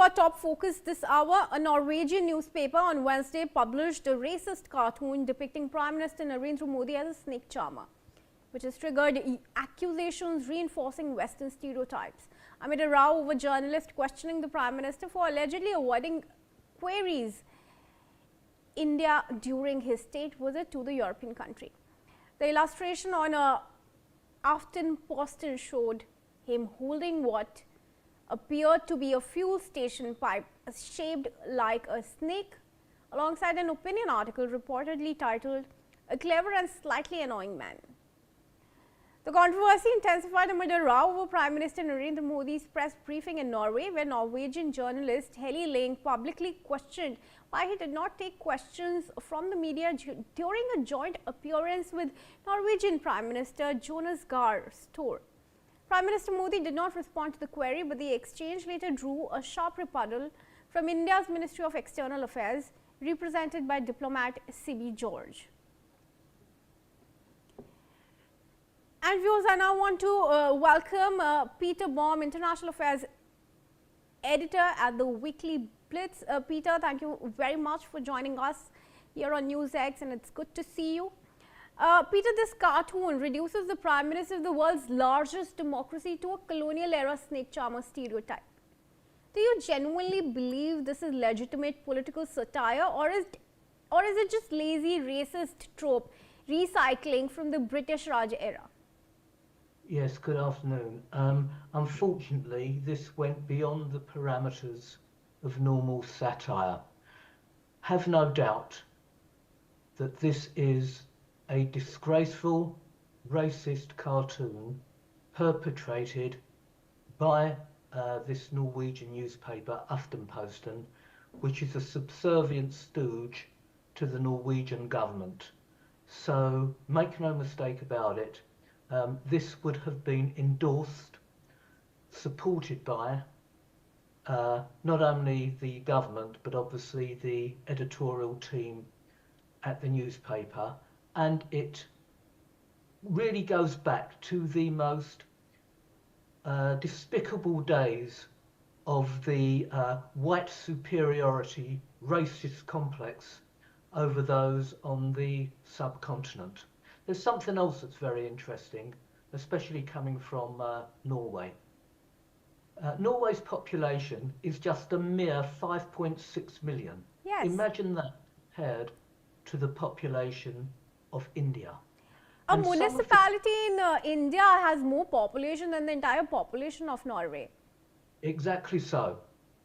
our top focus this hour. A Norwegian newspaper on Wednesday published a racist cartoon depicting Prime Minister Narendra Modi as a snake charmer, which has triggered accusations reinforcing Western stereotypes. Amid a row over journalists questioning the Prime Minister for allegedly avoiding queries India during his state visit to the European country. The illustration on a Aftenposten showed him holding what appeared to be a fuel station pipe shaped like a snake, alongside an opinion article reportedly titled "A Clever and Slightly Annoying Man." The controversy intensified amid a row over Prime Minister Narendra Modi's press briefing in Norway, where Norwegian journalist Heli Ling publicly questioned why he did not take questions from the media during a joint appearance with Norwegian Prime Minister Jonas Gahr Store. Prime Minister Modi did not respond to the query, but the exchange later drew a sharp rebuttal from India's Ministry of External Affairs, represented by diplomat C.B. George. And viewers, I now want to welcome Peter Baum, International Affairs Editor at the Weekly Blitz. Peter, thank you very much for joining us here on NewsX, and it's good to see you. Peter, this cartoon reduces the Prime Minister of the world's largest democracy to a colonial-era snake charmer stereotype. Do you genuinely believe this is legitimate political satire, or is it just lazy racist trope recycling from the British Raj era? Yes, good afternoon. Unfortunately, this went beyond the parameters of normal satire. Have no doubt that this is a disgraceful, racist cartoon perpetrated by this Norwegian newspaper, Aftenposten, which is a subservient stooge to the Norwegian government. So make no mistake about it, this would have been endorsed, supported by not only the government, but obviously the editorial team at the newspaper. And it really goes back to the most despicable days of the white superiority racist complex over those on the subcontinent. There's something else that's very interesting, especially coming from Norway. Norway's population is just a mere 5.6 million. Yes. Imagine that compared to the population of India. A And municipality in India has more population than the entire population of Norway. Exactly so.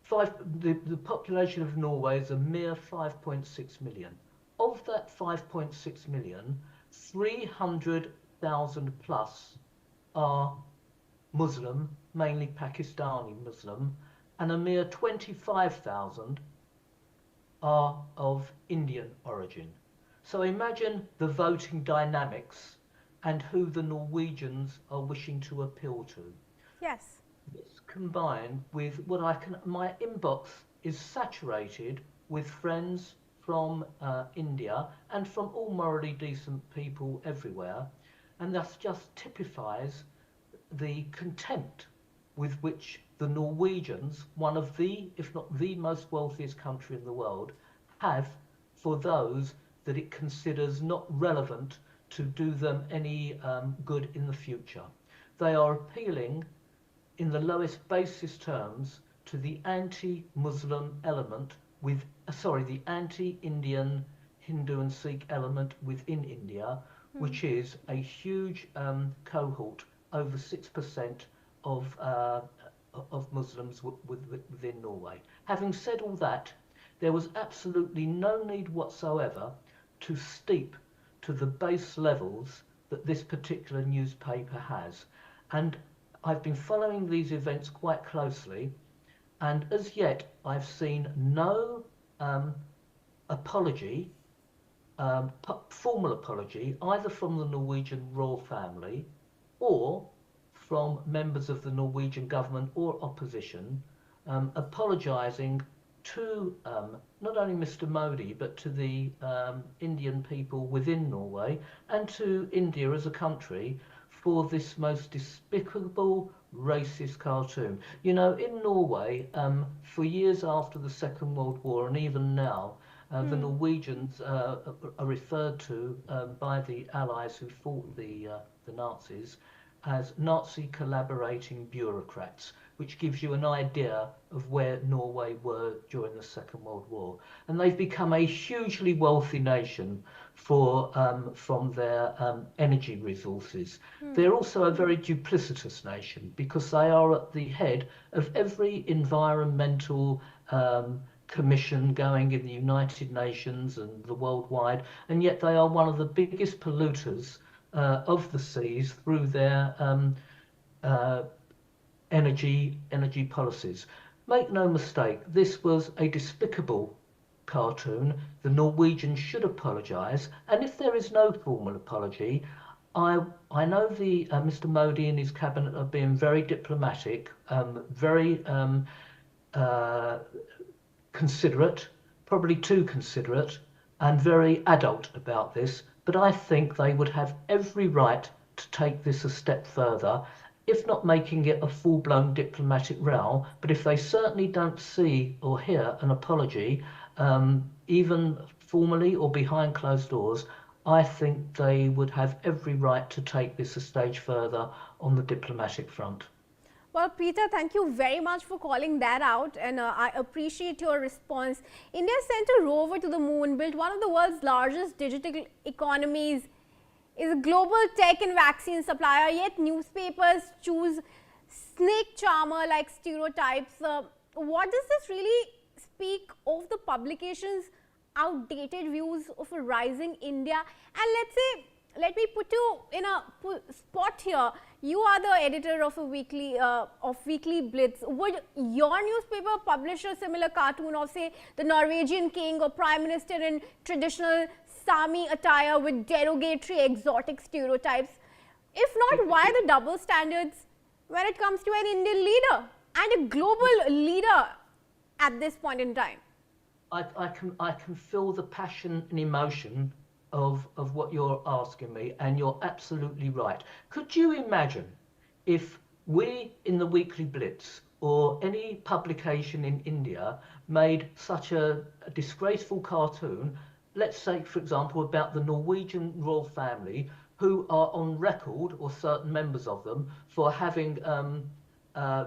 The population of Norway is a mere 5.6 million. Of that 5.6 million, 300,000 plus are Muslim, mainly Pakistani Muslim, and a mere 25,000 are of Indian origin. So imagine the voting dynamics and who the Norwegians are wishing to appeal to. Yes. This combined with my inbox is saturated with friends from India and from all morally decent people everywhere, and that just typifies the contempt with which the Norwegians, one of the, if not the most wealthiest country in the world, have for those that it considers not relevant to do them any good in the future. They are appealing in the lowest basis terms to the anti-Muslim element the anti-Indian Hindu and Sikh element within India, which is a huge cohort, over 6% of Muslims within Norway. Having said all that, there was absolutely no need whatsoever to steep to the base levels that this particular newspaper has. And I've been following these events quite closely, and as yet I've seen no apology, formal apology, either from the Norwegian royal family or from members of the Norwegian government or opposition, apologising to not only Mr. Modi, but to the Indian people within Norway and to India as a country for this most despicable, racist cartoon. You know, in Norway, for years after the Second World War and even now, the Norwegians are referred to by the Allies who fought the Nazis as Nazi collaborating bureaucrats, which gives you an idea of where Norway were during the Second World War. And they've become a hugely wealthy nation from their energy resources. They're also a very duplicitous nation because they are at the head of every environmental commission going in the United Nations and the worldwide, and yet they are one of the biggest polluters of the seas through their energy policies. Make no mistake, this was a despicable cartoon. The Norwegians should apologise, and if there is no formal apology, I know the Mr. Modi and his cabinet are being very diplomatic, very considerate, probably too considerate, and very adult about this. But I think they would have every right to take this a step further, if not making it a full-blown diplomatic row. But if they certainly don't see or hear an apology, even formally or behind closed doors, I think they would have every right to take this a stage further on the diplomatic front. Well, Peter, thank you very much for calling that out, and I appreciate your response. India sent a rover to the moon, built one of the world's largest digital economies, is a global tech and vaccine supplier, yet newspapers choose snake charmer like stereotypes. What does this really speak of the publication's outdated views of a rising India? And let's say, let me put you in a spot here. You are the editor of Weekly Blitz. Would your newspaper publish a similar cartoon of, say, the Norwegian king or prime minister in traditional Sami attire with derogatory exotic stereotypes? If not, why the double standards when it comes to an Indian leader and a global leader at this point in time? I can feel the passion and emotion of what you're asking me, and you're absolutely right. Could you imagine if we in the Weekly Blitz or any publication in India made such a disgraceful cartoon, let's say, for example, about the Norwegian royal family, who are on record, or certain members of them, for having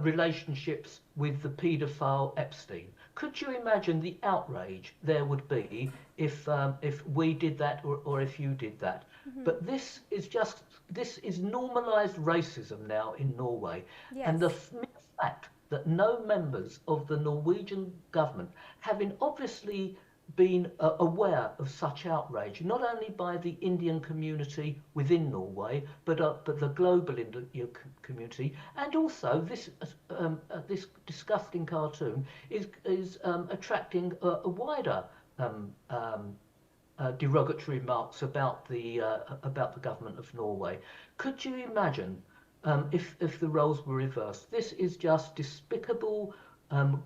relationships with the paedophile Epstein? Could you imagine the outrage there would be if we did that, or if you did that? But this is normalised racism now in Norway. Yes. And the fact that no members of the Norwegian government, having obviously been aware of such outrage, not only by the Indian community within Norway, but the global Indian community, and also this disgusting cartoon is attracting a wider derogatory remarks about the government of Norway. Could you imagine if the roles were reversed? This is just despicable.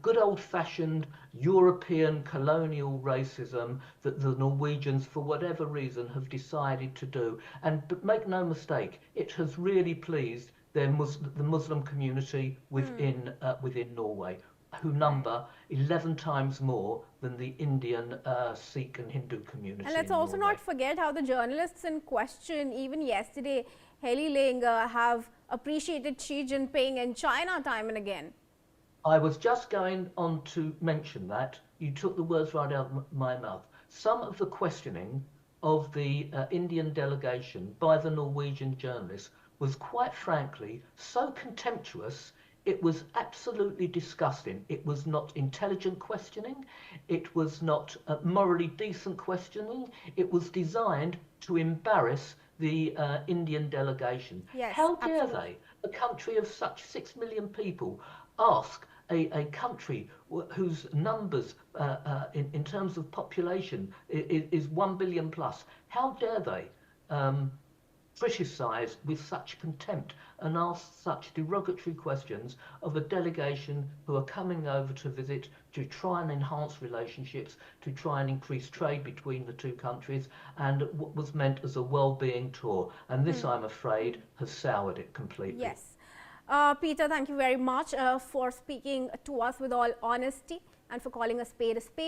Good old-fashioned European colonial racism that the Norwegians, for whatever reason, have decided to do. But make no mistake, it has really pleased the Muslim community within Norway, who number 11 times more than the Indian Sikh and Hindu community. And let's also not forget how the journalists in question, even yesterday, Heli Ling, have appreciated Xi Jinping in China time and again. I was just going on to mention that. You took the words right out of my mouth. Some of the questioning of the Indian delegation by the Norwegian journalists was, quite frankly, so contemptuous, it was absolutely disgusting. It was not intelligent questioning. It was not morally decent questioning. It was designed to embarrass the Indian delegation. Yes, how dare absolutely. they, a country of such 6 million people, ask a country whose numbers in terms of population is 1 billion plus, how dare they criticised with such contempt and asked such derogatory questions of a delegation who are coming over to visit to try and enhance relationships, to try and increase trade between the two countries, and what was meant as a well-being tour. And this, I'm afraid, has soured it completely. Yes. Peter, thank you very much for speaking to us with all honesty and for calling a spade a spade.